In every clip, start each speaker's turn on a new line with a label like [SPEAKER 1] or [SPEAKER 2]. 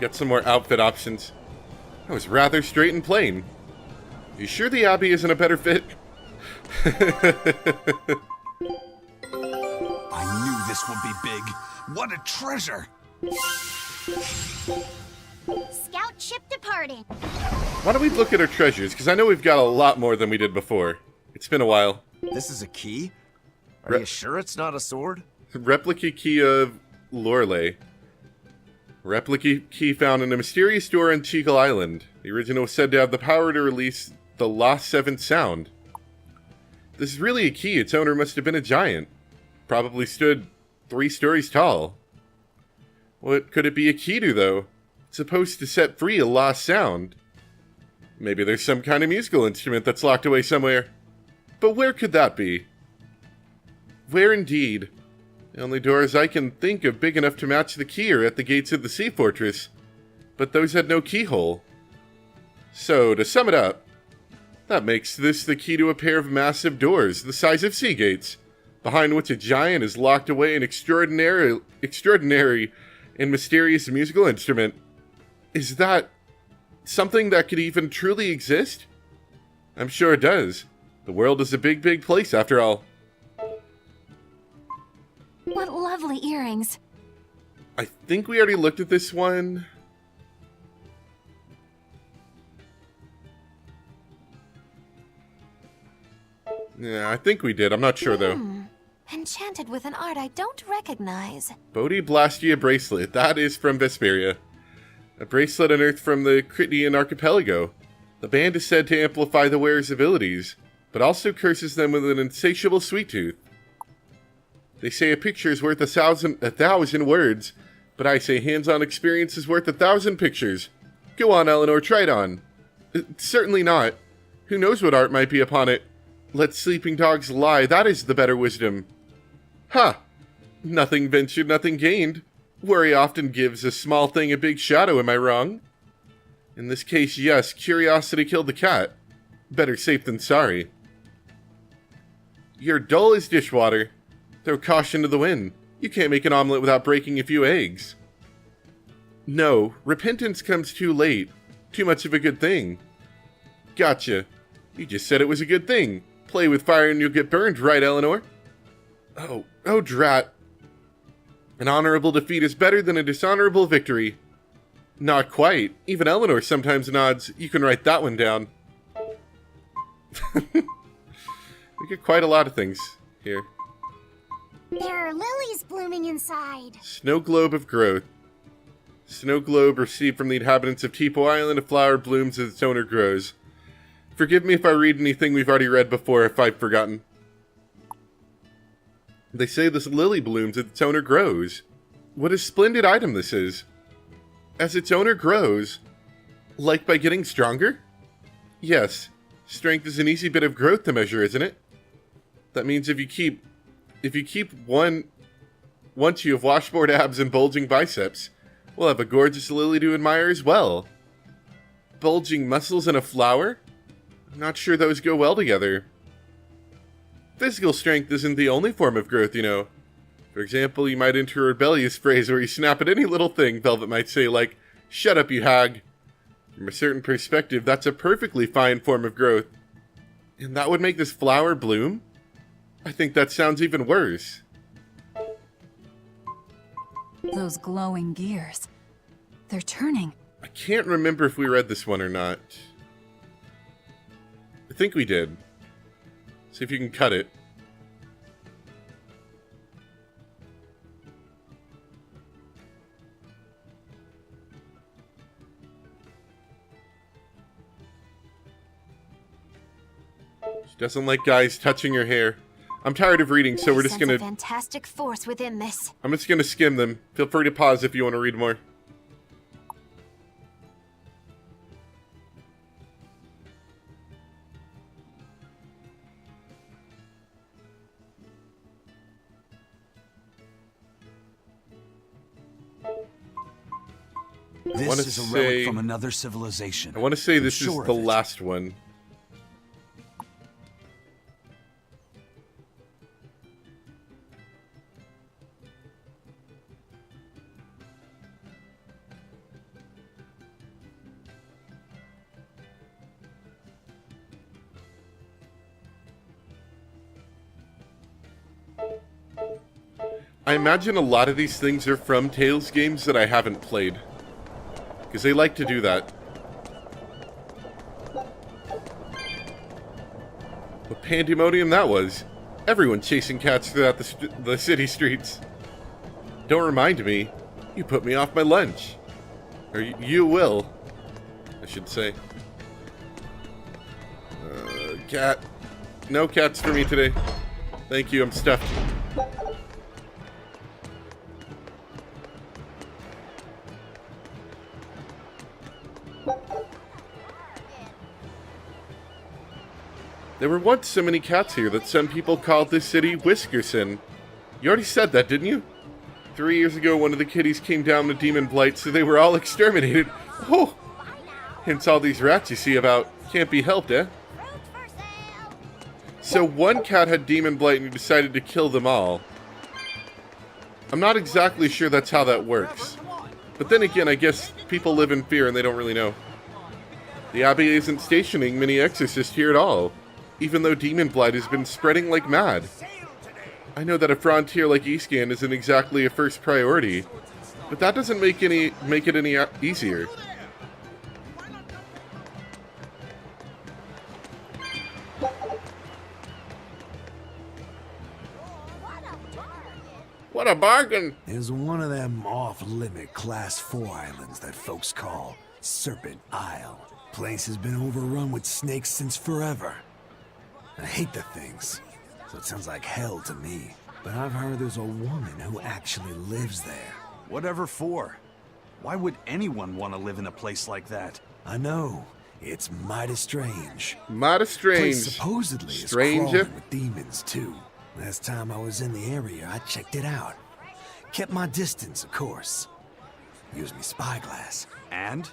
[SPEAKER 1] Get some more outfit options. That was rather straight and plain. You sure the Abbey isn't a better fit?
[SPEAKER 2] I knew this would be big. What a treasure!
[SPEAKER 3] Scout ship departing.
[SPEAKER 1] Why don't we look at our treasures? Because I know we've got a lot more than we did before. It's been a while.
[SPEAKER 4] This is a key? Are you sure it's not a sword?
[SPEAKER 1] Replica key of Lorelei. Replica key found in a mysterious door on Cheagle Island. The original was said to have the power to release the lost seventh sound. This is really a key. Its owner must have been a giant. Probably stood 3 stories tall. What could it be a key to, though? It's supposed to set free a lost sound. Maybe there's some kind of musical instrument that's locked away somewhere. But where could that be? Where indeed? The only doors I can think of big enough to match the key are at the gates of the sea fortress. But those had no keyhole. So, to sum it up, that makes this the key to a pair of massive doors, the size of sea gates, behind which a giant is locked away an extraordinary and mysterious musical instrument. Is that something that could even truly exist? I'm sure it does. The world is a big, big place after all.
[SPEAKER 5] What lovely earrings.
[SPEAKER 1] I think we already looked at this one. Yeah, I think we did. I'm not sure, though.
[SPEAKER 5] Enchanted with an art I don't recognize.
[SPEAKER 1] Bodhi Blastia bracelet. That is from Vesperia. A bracelet unearthed from the Critian archipelago. The band is said to amplify the wearer's abilities, but also curses them with an insatiable sweet tooth. They say a picture is worth a thousand words, but I say hands-on experience is worth 1,000 pictures. Go on, Eleanor, try it on. Certainly not. Who knows what art might be upon it? Let sleeping dogs lie, that is the better wisdom. Ha! Nothing ventured, nothing gained. Worry often gives a small thing a big shadow, am I wrong? In this case, yes, curiosity killed the cat. Better safe than sorry. You're dull as dishwater. Throw caution to the wind. You can't make an omelet without breaking a few eggs. No, repentance comes too late. Too much of a good thing. Gotcha. You just said it was a good thing. Play with fire and you'll get burned, right, Eleanor? Oh, drat. An honorable defeat is better than a dishonorable victory. Not quite. Even Eleanor sometimes nods. You can write that one down. We get quite a lot of things here.
[SPEAKER 3] There are lilies blooming inside.
[SPEAKER 1] Snow globe of growth. Snow globe received from the inhabitants of Tipo Island. A flower blooms as its owner grows. Forgive me if I read anything we've already read before, if I've forgotten. They say this lily blooms as its owner grows. What a splendid item this is. As its owner grows, like by getting stronger? Yes, strength is an easy bit of growth to measure, isn't it? That means if you keep one, once you have washboard abs and bulging biceps, we'll have a gorgeous lily to admire as well. Bulging muscles and a flower? I'm not sure those go well together. Physical strength isn't the only form of growth, you know. For example, you might enter a rebellious phase where you snap at any little thing, Velvet might say, like, "Shut up, you hag." From a certain perspective, that's a perfectly fine form of growth. And that would make this flower bloom? I think that sounds even worse.
[SPEAKER 5] Those glowing gears. They're turning.
[SPEAKER 1] I can't remember if we read this one or not. I think we did. See if you can cut it. She doesn't like guys touching her hair. I'm tired of reading, so we're just gonna...
[SPEAKER 5] fantastic force within this.
[SPEAKER 1] I'm just gonna skim them. Feel free to pause if you want to read more.
[SPEAKER 2] This is a relic from another civilization.
[SPEAKER 1] I want to say this is the last one. I imagine a lot of these things are from Tales games that I haven't played. Because they like to do that. What pandemonium that was. Everyone chasing cats throughout the city streets. Don't remind me. You put me off my lunch. Or you will, I should say. Cat. No cats for me today. Thank you, I'm stuffed. There were once so many cats here that some people called this city Whiskerson. You already said that, didn't you? 3 years ago, one of the kitties came down with demon blight, so they were all exterminated. Oh! Hence all these rats you see about. Can't be helped, eh? So one cat had demon blight and you decided to kill them all. I'm not exactly sure that's how that works. But then again, I guess people live in fear and they don't really know. The Abbey isn't stationing many exorcists here at all, even though demon blight has been spreading like mad. I know that a frontier like Eastgand isn't exactly a first priority, but that doesn't make it any easier. What a bargain!
[SPEAKER 6] There's one of them off-limit Class 4 islands that folks call Serpent Isle. Place has been overrun with snakes since forever. I hate the things, so it sounds like hell to me. But I've heard there's a woman who actually lives there.
[SPEAKER 2] Whatever for? Why would anyone want to live in a place like that?
[SPEAKER 6] I know. It's mighty strange.
[SPEAKER 1] Mighty strange.
[SPEAKER 6] Place supposedly is crawling with demons, too. Last time I was in the area, I checked it out. Kept my distance, of course. Used me spyglass.
[SPEAKER 2] And?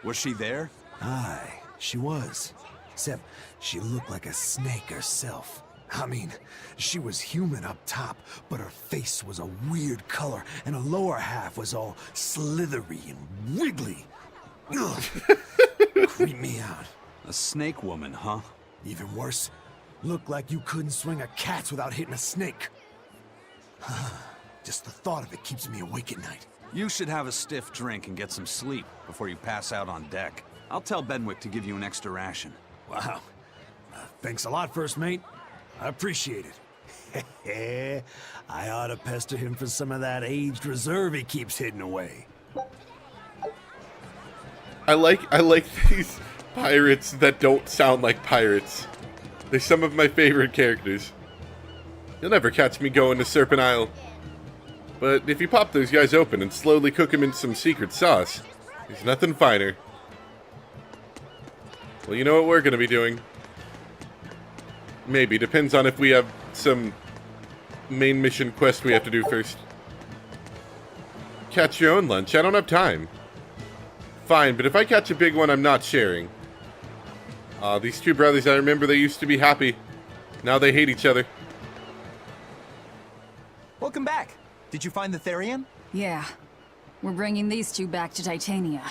[SPEAKER 2] Was she there?
[SPEAKER 6] Aye, she was. Except she looked like a snake herself. I mean, she was human up top, but her face was a weird color, and her lower half was all slithery and wiggly. Ugh. Creeped me out.
[SPEAKER 2] A snake woman, huh?
[SPEAKER 6] Even worse, looked like you couldn't swing a cat's without hitting a snake. Just the thought of it keeps me awake at night.
[SPEAKER 2] You should have a stiff drink and get some sleep before you pass out on deck. I'll tell Benwick to give you an extra ration.
[SPEAKER 6] Wow. Thanks a lot, First Mate. I appreciate it. I ought to pester him for some of that aged reserve he keeps hidden away.
[SPEAKER 1] I like these pirates that don't sound like pirates. They're some of my favorite characters. You'll never catch me going to Serpent Isle. But if you pop those guys open and slowly cook them in some secret sauce, there's nothing finer. Well, you know what we're going to be doing. Maybe. Depends on if we have some main mission quest we have to do first. Catch your own lunch. I don't have time. Fine, but if I catch a big one, I'm not sharing. These two brothers, I remember they used to be happy. Now they hate each other.
[SPEAKER 7] Welcome back. Did you find the Therian?
[SPEAKER 8] Yeah. We're bringing these two back to Titania.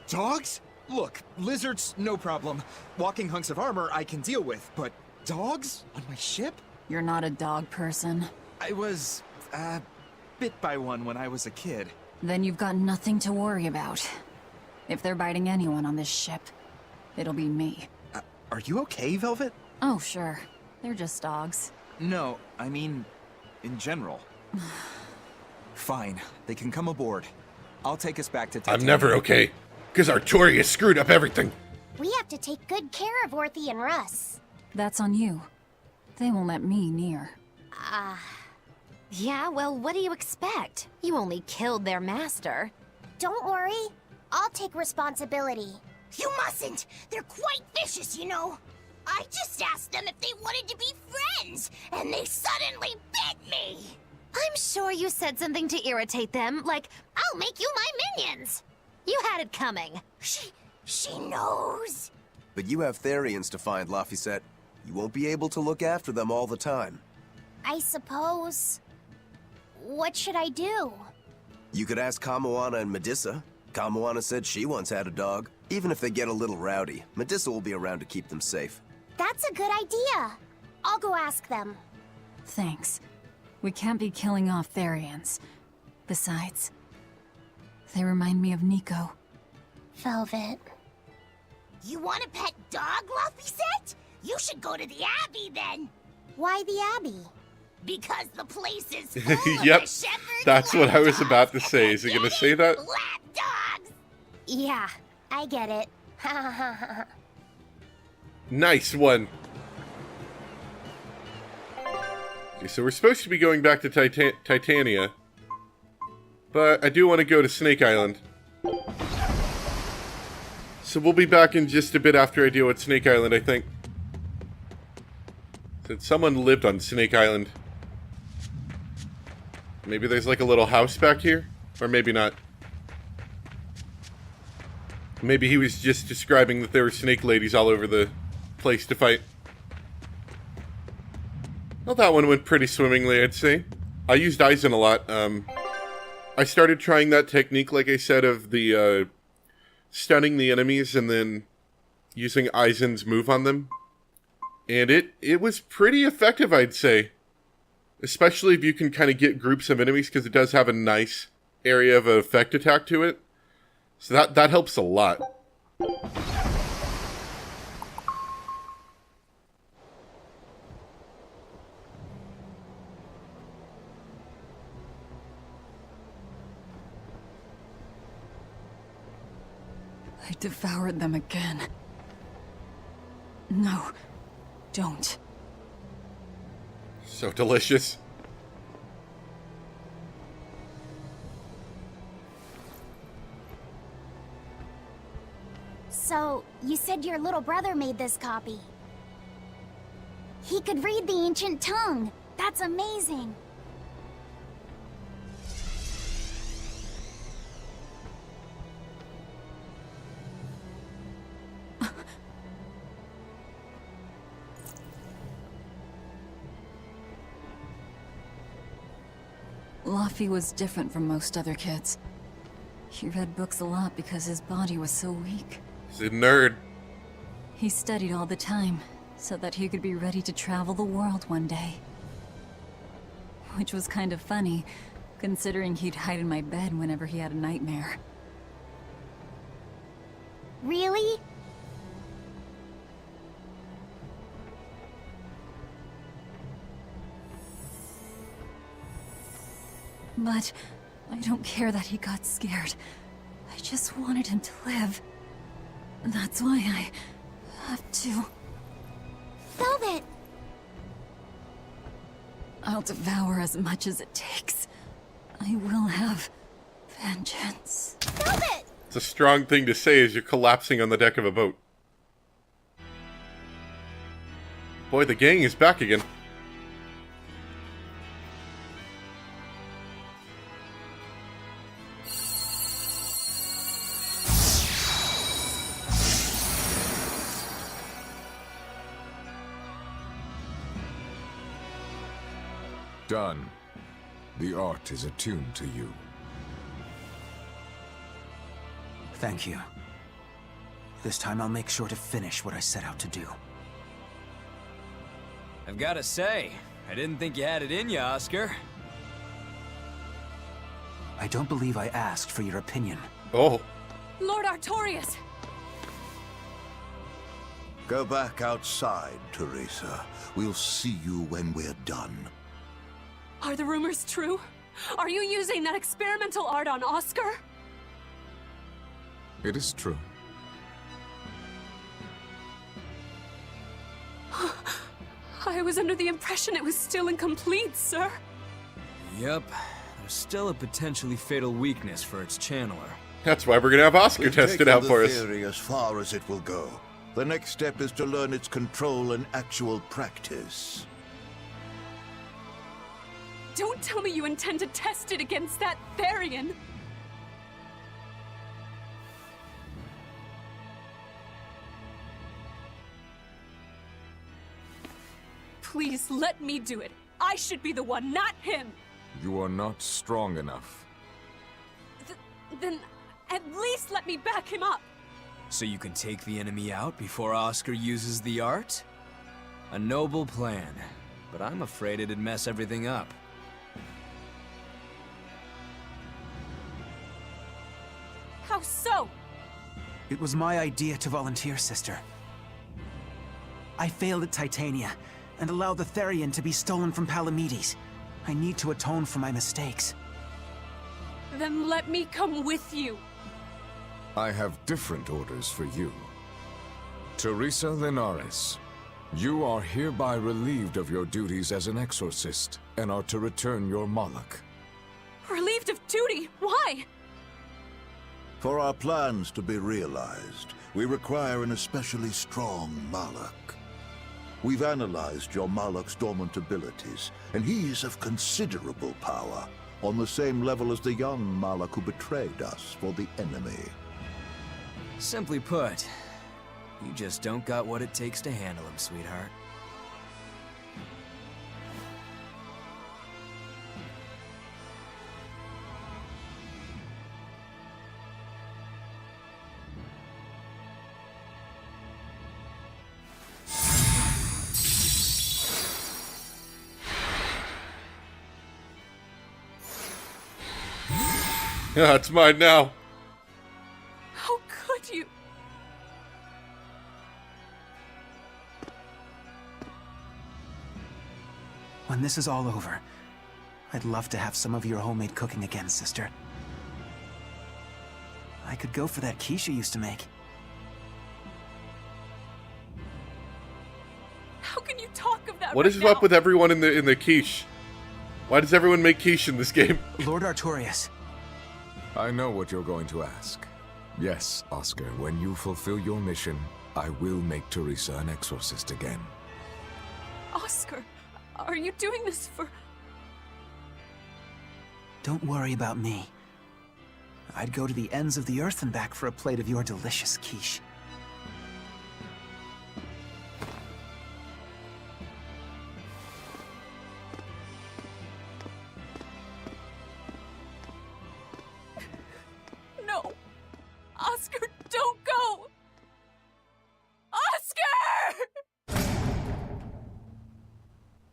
[SPEAKER 7] Dogs? Look, lizards, no problem. Walking hunks of armor I can deal with, but dogs? On my ship?
[SPEAKER 8] You're not a dog person.
[SPEAKER 7] I was, bit by one when I was a kid.
[SPEAKER 8] Then you've got nothing to worry about. If they're biting anyone on this ship, it'll be me.
[SPEAKER 7] Are you okay, Velvet?
[SPEAKER 8] Oh, sure. They're just dogs.
[SPEAKER 7] No, I mean, in general. Fine, they can come aboard. I'll take us back to Titania.
[SPEAKER 1] I'm never okay, because Arturia screwed up everything.
[SPEAKER 3] We have to take good care of Orthy and Russ.
[SPEAKER 8] That's on you. They won't let me near.
[SPEAKER 5] Yeah, well, what do you expect? You only killed their master.
[SPEAKER 3] Don't worry. I'll take responsibility.
[SPEAKER 9] You mustn't! They're quite vicious, you know! I just asked them if they wanted to be friends, and they suddenly bit me!
[SPEAKER 5] I'm sure you said something to irritate them, like, I'll make you my minions! You had it coming.
[SPEAKER 9] She knows!
[SPEAKER 10] But you have Therians to find, Laphicet. You won't be able to look after them all the time.
[SPEAKER 3] I suppose... What should I do?
[SPEAKER 10] You could ask Kamoana and Medissa. Kamoana said she once had a dog. Even if they get a little rowdy, Medissa will be around to keep them safe.
[SPEAKER 3] That's a good idea. I'll go ask them.
[SPEAKER 8] Thanks. We can't be killing off Therians. Besides, they remind me of Nico.
[SPEAKER 3] Velvet.
[SPEAKER 9] You want a pet dog, Laphicet? You should go to the Abbey then.
[SPEAKER 3] Why the Abbey?
[SPEAKER 9] Because the place is full
[SPEAKER 1] Yep,
[SPEAKER 9] of the shepherd's
[SPEAKER 1] that's what I was
[SPEAKER 9] lapdogs.
[SPEAKER 1] about to say. Is he gonna say that?
[SPEAKER 9] Lapdogs!
[SPEAKER 3] Yeah, I get it.
[SPEAKER 1] Nice one. Okay, so we're supposed to be going back to Titania, but I do want to go to Snake Island. So we'll be back in just a bit after I deal with Snake Island, I think. Said someone lived on Snake Island. Maybe there's like a little house back here? Or maybe not. Maybe he was just describing that there were snake ladies all over the place to fight. Well, that one went pretty swimmingly, I'd say. I used Aizen a lot. I started trying that technique, like I said, of the stunning the enemies and then using Aizen's move on them. And it was pretty effective, I'd say. Especially if you can kind of get groups of enemies, because it does have a nice area of effect attack to it. So that helps a lot.
[SPEAKER 8] I devoured them again. No, don't.
[SPEAKER 1] So delicious.
[SPEAKER 3] So, you said your little brother made this copy. He could read the ancient tongue. That's amazing.
[SPEAKER 8] Laffy was different from most other kids. He read books a lot because his body was so weak.
[SPEAKER 1] He's a nerd.
[SPEAKER 8] He studied all the time, so that he could be ready to travel the world one day. Which was kind of funny, considering he'd hide in my bed whenever he had a nightmare.
[SPEAKER 3] Really?
[SPEAKER 8] But I don't care that he got scared. I just wanted him to live. That's why I have to.
[SPEAKER 3] Velvet!
[SPEAKER 8] I'll devour as much as it takes. I will have vengeance.
[SPEAKER 3] Velvet!
[SPEAKER 1] It's a strong thing to say as you're collapsing on the deck of a boat. Boy, the gang is back again.
[SPEAKER 11] Done. The art is attuned to you.
[SPEAKER 6] Thank you. This time I'll make sure to finish what I set out to do.
[SPEAKER 12] I've gotta say, I didn't think you had it in you, Oscar.
[SPEAKER 6] I don't believe I asked for your opinion.
[SPEAKER 1] Oh.
[SPEAKER 8] Lord Artorias!
[SPEAKER 13] Go back outside, Teresa. We'll see you when we're done.
[SPEAKER 14] Are the rumors true? Are you using that experimental art on Oscar?
[SPEAKER 11] It is true.
[SPEAKER 14] I was under the impression it was still incomplete, sir.
[SPEAKER 12] Yep. There's still a potentially fatal weakness for its channeler.
[SPEAKER 1] That's why we're gonna have Oscar test it out for us.
[SPEAKER 13] We've taken the theory as far as it will go. The next step is to learn its control and actual practice.
[SPEAKER 14] Don't tell me you intend to test it against that Therian! Please, let me do it. I should be the one, not him!
[SPEAKER 11] You are not strong enough.
[SPEAKER 14] Then, at least let me back him up!
[SPEAKER 12] So you can take the enemy out before Oscar uses the art? A noble plan. but I'm afraid it'd mess everything up.
[SPEAKER 14] How so?
[SPEAKER 6] It was my idea to volunteer, sister. I failed at Titania, and allowed the Therian to be stolen from Palamedes. I need to atone for my mistakes.
[SPEAKER 14] Then let me come with you.
[SPEAKER 11] I have different orders for you. Teresa Linares, you are hereby relieved of your duties as an exorcist, and are to return your Moloch.
[SPEAKER 14] Relieved of duty? Why?
[SPEAKER 13] For our plans to be realized, we require an especially strong Moloch. We've analyzed your Moloch's dormant abilities, and he's of considerable power, on the same level as the young Moloch who betrayed us for the enemy.
[SPEAKER 12] Simply put, you just don't got what it takes to handle him, sweetheart.
[SPEAKER 1] Yeah, it's mine now.
[SPEAKER 14] How could you?
[SPEAKER 6] When this is all over, I'd love to have some of your homemade cooking again, sister. I could go for that quiche you used to make.
[SPEAKER 14] How can you talk of that
[SPEAKER 1] What
[SPEAKER 14] right
[SPEAKER 1] is
[SPEAKER 14] now?
[SPEAKER 1] up with everyone in the quiche? Why does everyone make quiche in this game?
[SPEAKER 6] Lord Artorias.
[SPEAKER 11] I know what you're going to ask. Yes, Oscar, when you fulfill your mission, I will make Teresa an exorcist again.
[SPEAKER 14] Oscar, are you doing this for...
[SPEAKER 6] Don't worry about me. I'd go to the ends of the earth and back for a plate of your delicious quiche.
[SPEAKER 14] No! Oscar, don't go! Oscar!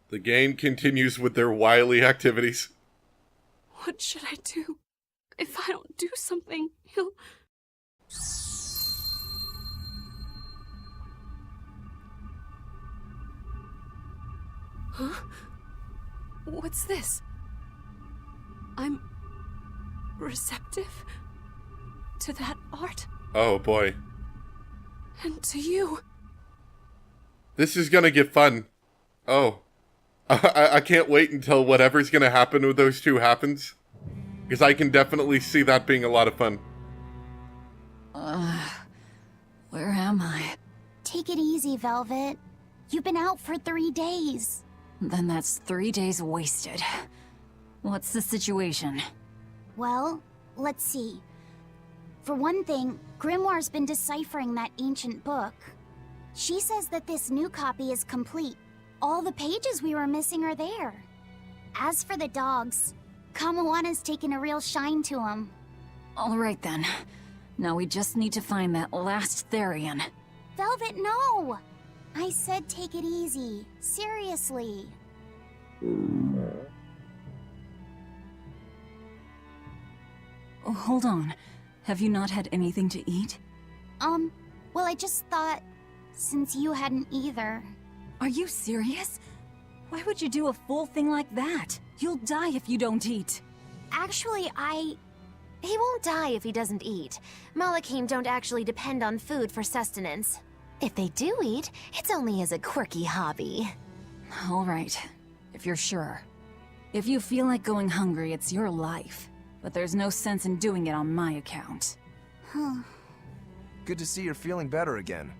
[SPEAKER 1] The game continues with their wily activities.
[SPEAKER 14] What should I do? If I don't do something, he'll... Huh? What's this? I'm... receptive to that art,
[SPEAKER 1] Oh boy.
[SPEAKER 14] and to you.
[SPEAKER 1] This is gonna get fun. Oh. I can't wait until whatever's gonna happen with those two happens. Because I can definitely see that being a lot of fun.
[SPEAKER 8] Where am I?
[SPEAKER 3] Take it easy, Velvet. You've been out for 3 days.
[SPEAKER 8] Then that's 3 days wasted. What's the situation?
[SPEAKER 3] Well, let's see. For one thing, Grimoire's been deciphering that ancient book. She says that this new copy is complete. All the pages we were missing are there. As for the dogs, Kamoana's taken a real shine to them.
[SPEAKER 8] All right then. Now we just need to find that last Therian.
[SPEAKER 3] Velvet, no! I said take it easy. Seriously.
[SPEAKER 8] Oh, hold on. Have you not had anything to eat?
[SPEAKER 3] Well, I just thought, since you hadn't either.
[SPEAKER 8] Are you serious? Why would you do a full thing like that? You'll die if you don't eat.
[SPEAKER 3] Actually,
[SPEAKER 5] He won't die if he doesn't eat. Malachim don't actually depend on food for sustenance. If they do eat, it's only as a quirky hobby.
[SPEAKER 8] All right, if you're sure. If you feel like going hungry, it's your life. But there's no sense in doing it on my account.
[SPEAKER 3] Huh.
[SPEAKER 4] Good to see you're feeling better again.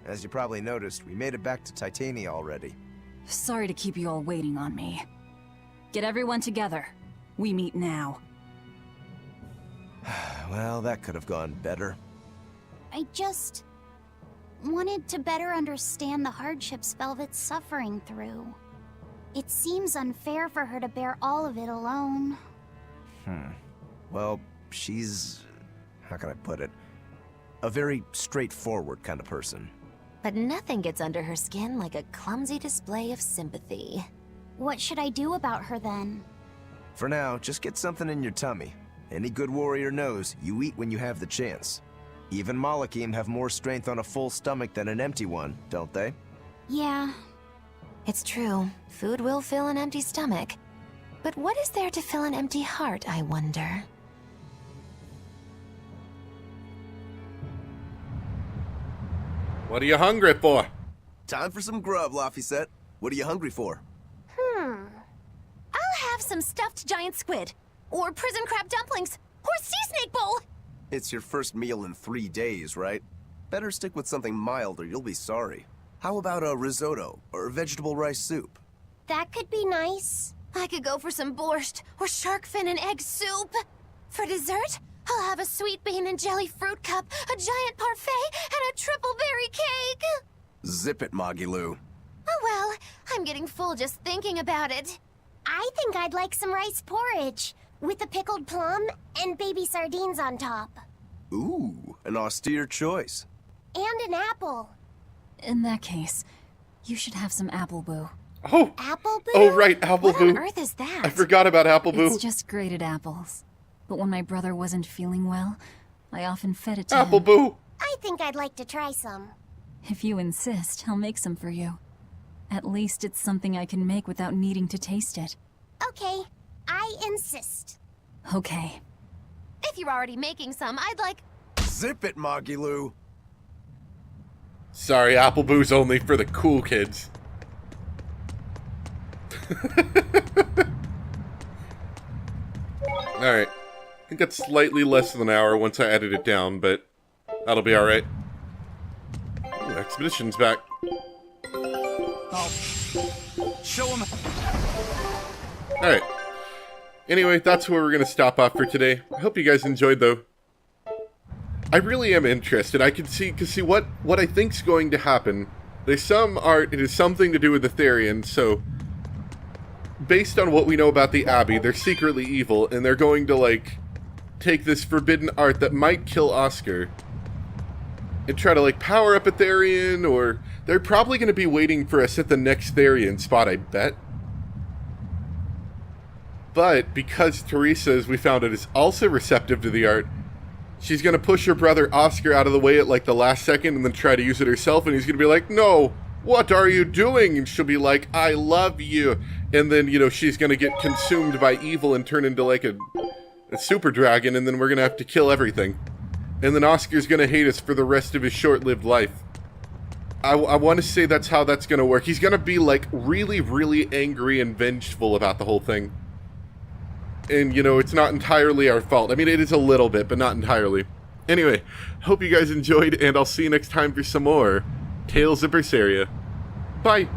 [SPEAKER 4] As you probably noticed, we made it back to Titania already.
[SPEAKER 8] Sorry to keep you all waiting on me. Get everyone together. We meet now.
[SPEAKER 4] Well, that could have gone better.
[SPEAKER 3] I just wanted to better understand the hardships Velvet's suffering through. It seems unfair for her to bear all of it alone.
[SPEAKER 4] Well, she's... how can I put it? A very straightforward kind of person.
[SPEAKER 5] But nothing gets under her skin like a clumsy display of sympathy.
[SPEAKER 3] What should I do about her then?
[SPEAKER 4] For now, just get something in your tummy. Any good warrior knows you eat when you have the chance. Even Malachim have more strength on a full stomach than an empty one, don't they?
[SPEAKER 3] Yeah.
[SPEAKER 5] It's true. Food will fill an empty stomach. But what is there to fill an empty heart, I wonder?
[SPEAKER 1] What are you hungry for?
[SPEAKER 10] Time for some grub, Laphicet. What are you hungry for?
[SPEAKER 5] I'll have some stuffed giant squid, or prison crab dumplings, or sea snake bowl!
[SPEAKER 10] It's your first meal in 3 days, right? Better stick with something mild or you'll be sorry. How about a risotto or vegetable rice soup?
[SPEAKER 9] That could be nice.
[SPEAKER 5] I could go for some borscht, or shark fin and egg soup. For dessert, I'll have a sweet bean and jelly fruit cup, a giant parfait, and a triple berry cake!
[SPEAKER 10] Zip it, Magilou.
[SPEAKER 5] Oh well, I'm getting full just thinking about it.
[SPEAKER 9] I think I'd like some rice porridge, with a pickled plum and baby sardines on top.
[SPEAKER 10] Ooh, an austere choice.
[SPEAKER 9] And an apple.
[SPEAKER 8] In that case, you should have some apple boo.
[SPEAKER 1] Oh!
[SPEAKER 9] Apple boo?
[SPEAKER 1] Oh, right, apple
[SPEAKER 5] What
[SPEAKER 1] boo.
[SPEAKER 5] on earth is that?
[SPEAKER 1] I forgot about apple boo.
[SPEAKER 8] It's just grated apples. But when my brother wasn't feeling well, I often fed it to
[SPEAKER 1] Apple
[SPEAKER 8] him.
[SPEAKER 1] boo!
[SPEAKER 9] I think I'd like to try some.
[SPEAKER 8] If you insist, I'll make some for you. At least it's something I can make without needing to taste it.
[SPEAKER 9] Okay, I insist.
[SPEAKER 8] Okay.
[SPEAKER 5] If you're already making some, I'd like...
[SPEAKER 10] Zip it, Magilou.
[SPEAKER 1] Sorry, apple boo's only for the cool kids. Alright. I think that's slightly less than an hour once I edit it down, but that'll be alright. Expedition's back.
[SPEAKER 2] Show him.
[SPEAKER 1] Alright. Anyway, that's where we're going to stop off for today. I hope you guys enjoyed, though. I really am interested. I can see, what I think's going to happen. There's some art, it has something to do with the Therians, so... Based on what we know about the Abbey, they're secretly evil, and they're going to, like, take this forbidden art that might kill Oscar and try to, like, power up a Therian, or... They're probably going to be waiting for us at the next Therian spot, I bet. But, because Teresa, as we found out, is also receptive to the art, she's going to push her brother Oscar out of the way at, like, the last second and then try to use it herself, and he's going to be like, no, what are you doing? And she'll be like, I love you. And then, you know, she's going to get consumed by evil and turn into, like, a super dragon, and then we're going to have to kill everything. And then Oscar's going to hate us for the rest of his short-lived life. I want to say that's how that's going to work. He's going to be, like, really, really angry and vengeful about the whole thing. And, you know, it's not entirely our fault. I mean, it is a little bit, but not entirely. Anyway, hope you guys enjoyed, and I'll see you next time for some more Tales of Berseria. Bye!